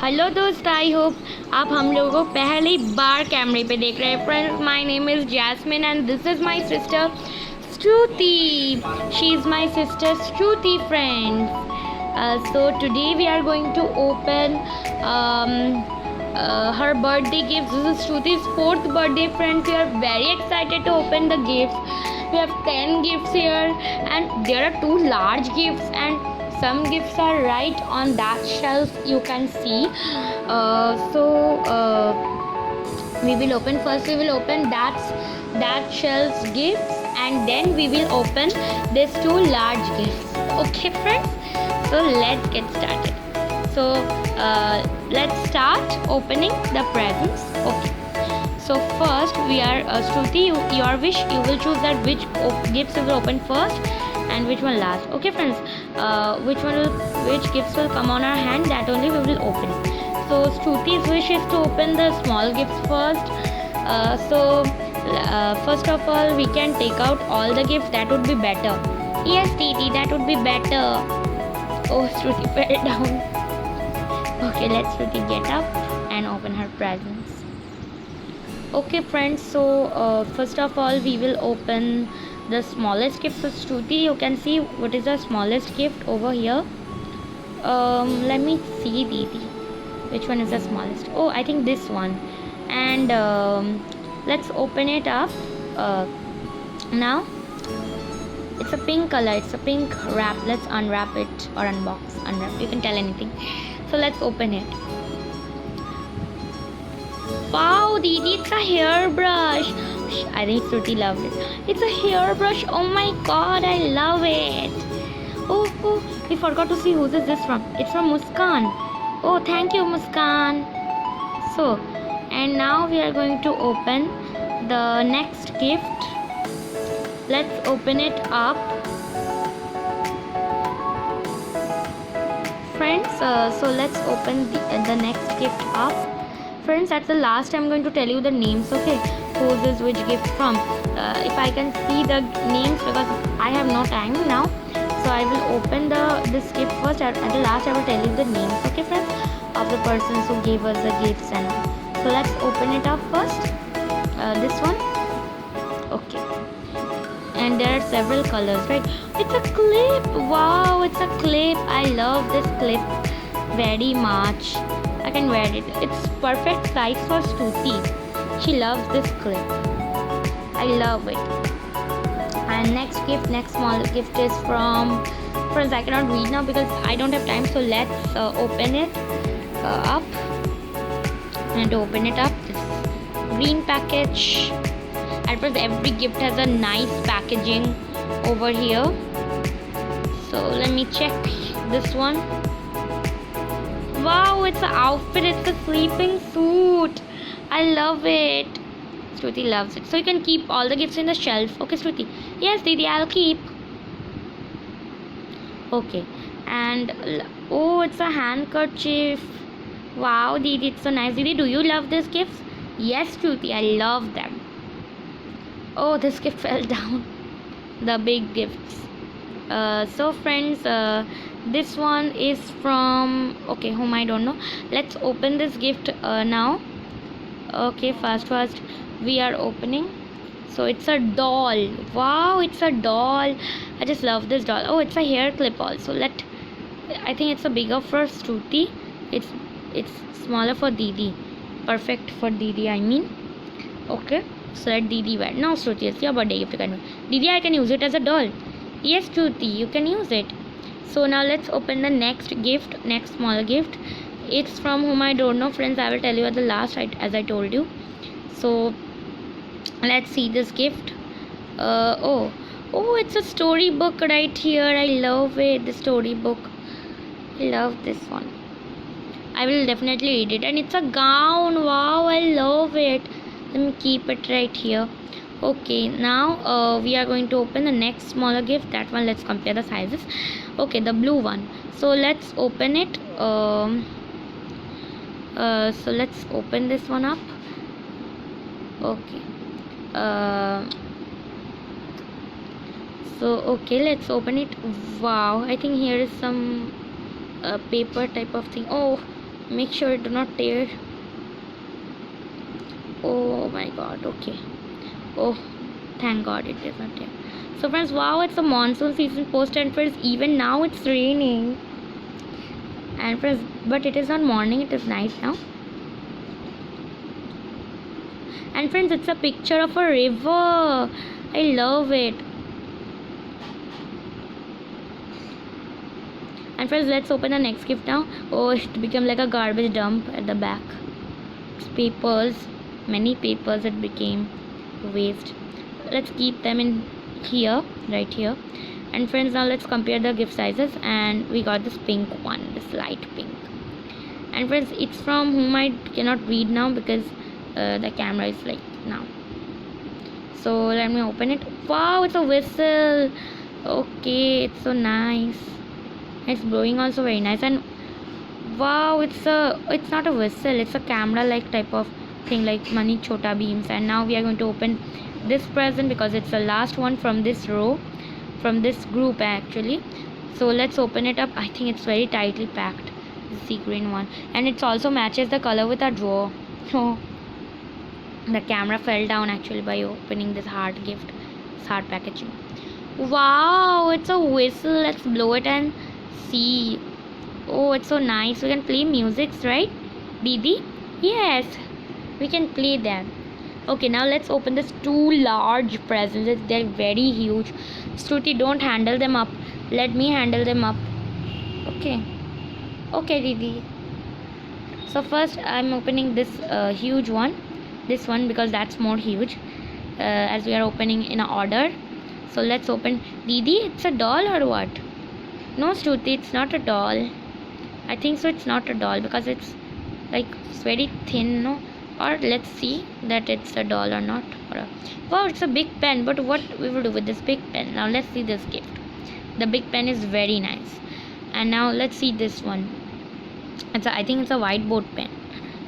Hello दोस्त, I hope आप हम लोगों को पहली बार कैमरे पे देख रहे हैं. Friends, my name is Jasmine and this is my sister Shruti. She is my sister Shruti, friends. So today we are going to open her birthday gifts. This is Shruti's 4th birthday, friends. We are very excited to open the gifts. We have 10 gifts here, and there are 2 large gifts, and some gifts are right on that shelf, you can see. We will open first. We will open that shelf's gifts, and then we will open these 2 large gifts. Okay, friends, so let's get started. So let's start opening the presents. Okay, so first we are Shruti, your wish, you will choose that which gifts you will open first and which one last. Okay, friends, which gifts will come on our hand, that only we will open. So Shruti's wish is to open the small gifts first. First of all, we can take out all the gifts. That would be better. Yes, Didi, that would be better. Oh, Shruti fell down. Okay, let's Shruti get up and open her presents. Okay, friends. So first of all, we will open the smallest gift. So Shruti, you can see what is the smallest gift over here. Let me see, Didi. Which one is the smallest? Oh, I think this one. And let's open it up now. It's a pink color, it's a pink wrap. Let's unwrap it or unwrap, you can tell anything. So let's open it. Wow, Didi, it's a hairbrush. I think Shruti loved it. It's a hairbrush. Oh my god, I love it. Oh, we forgot to see whose is this from. It's from Muskan. Oh, thank you, Muskan. So, and now we are going to open the next gift. Let's open it up. Friends, so let's open the next gift up. Friends, at the last I'm going to tell you the names, okay? Whose is which gift from. If I can see the names, because I have no time now. So I will open this gift first. At the last I will tell you the names, okay, friends, of the persons who gave us the gifts and all. So let's open it up first. This one. Okay. And there are several colors, right? It's a clip. Wow, it's a clip. I love this clip very much. I can wear it. It's perfect size for Shruti. She loves this clip. I love it. And next small gift is from, friends, I cannot read now because I don't have time. So let's open it up. And to open it up, this green package. At first, every gift has a nice packaging over here. So let me check this one. Wow, it's an outfit. It's a sleeping suit. I love it. Shruti loves it. So you can keep all the gifts in the shelf. Okay, Shruti. Yes, Didi, I'll keep. Okay. And oh, it's a handkerchief. Wow, Didi, it's so nice. Didi, do you love these gifts? Yes, Shruti, I love them. Oh, this gift fell down. The big gifts. So friends, this one is from, okay, whom I don't know. Let's open this gift now. Okay, first we are opening. So it's a doll. Wow, it's a doll. I just love this doll. Oh, it's a hair clip also. I think it's a bigger for Shruti. It's smaller for Didi. Perfect for Didi, I mean. Okay, so let Didi wear. Now Shruti, it's your birthday gift. Didi, I can use it as a doll. Yes, Shruti, you can use it. So now let's open the next small gift. It's from whom I don't know, friends. I will tell you at the last, as I told you. So let's see this gift. Oh, it's a storybook right here. I love it. The storybook. I love this one. I will definitely read it. And it's a gown. Wow, I love it. Let me keep it right here. Okay, now we are going to open the next smaller gift. That one, let's compare the sizes. Okay, the blue one. So let's open it. So let's open this one up. Okay. So okay, let's open it. Wow, I think here is some paper type of thing. Oh, Make sure it do not tear. Oh my god, okay. Oh, thank god it did not tear. So friends, wow, it's a monsoon season post, and friends, even now it's raining. And friends, but it is not morning, it is night now. And friends, it's a picture of a river. I love it. And friends, let's open the next gift now. Oh, it became like a garbage dump at the back. It's papers, many papers it became waste. Let's keep them in here, right here. And friends, now let's compare the gift sizes. And we got this pink one, this light pink. And friends, it's from whom I cannot read now because the camera is like now. So let me open it. Wow, it's a whistle. Okay, it's so nice. It's blowing also very nice. And wow, it's not a whistle, it's a camera like type of thing, like Mani Chota Beams. And now we are going to open this present because it's the last one from this row, from this group actually. So let's open it up. I think it's very tightly packed, the sea green one, and it also matches the color with our drawer. Oh, the camera fell down actually by opening this hard gift, this hard packaging. Wow, it's a whistle. Let's blow it and see. Oh, it's so nice. We can play musics, right, Didi? Yes, we can play them. Okay, now let's open this two large presents. They're very huge. Shruti, don't handle them up. Let me handle them up. Okay. Okay, Didi. So first, I'm opening this huge one. This one because that's more huge. As we are opening in a order. So let's open. Didi, it's a doll or what? No, Shruti, it's not a doll. I think so. It's not a doll because it's like it's very thin, no? Or let's see that it's a doll or not. Wow, it's a big pen. But what we will do with this big pen? Now let's see this gift. The big pen is very nice. And now let's see this one. I think it's a whiteboard pen.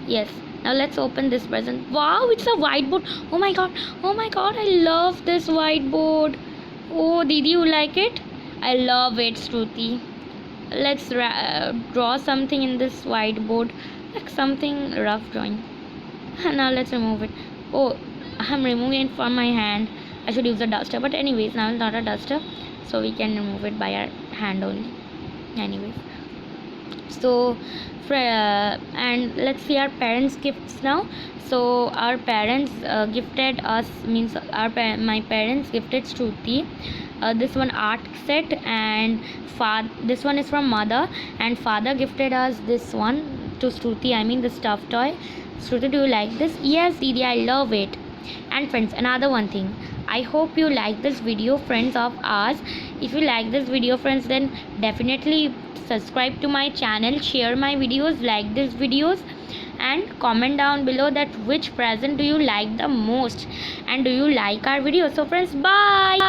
Yes. Now let's open this present. Wow, it's a whiteboard. Oh my god. Oh my god, I love this whiteboard. Oh, Didi, you like it? I love it, Shruti. Let's draw something in this whiteboard, like something rough drawing. Now let's remove it. Oh, I'm removing it from my hand. I should use a duster, but anyways, now it's not a duster, so we can remove it by our hand only. Anyways, so and let's see our parents' gifts now. So our parents gifted us, means my parents gifted Shruti this one art set, and this one is from mother, and father gifted us this one to Shruti, I mean the stuffed toy. Shruti, do you like this? Yes, Didi, I love it. And friends, another one thing, I hope you like this video, friends of ours. If you like this video, friends, then definitely subscribe to my channel, share my videos, like these videos, and comment down below that which present do you like the most, and do you like our video. So friends, bye.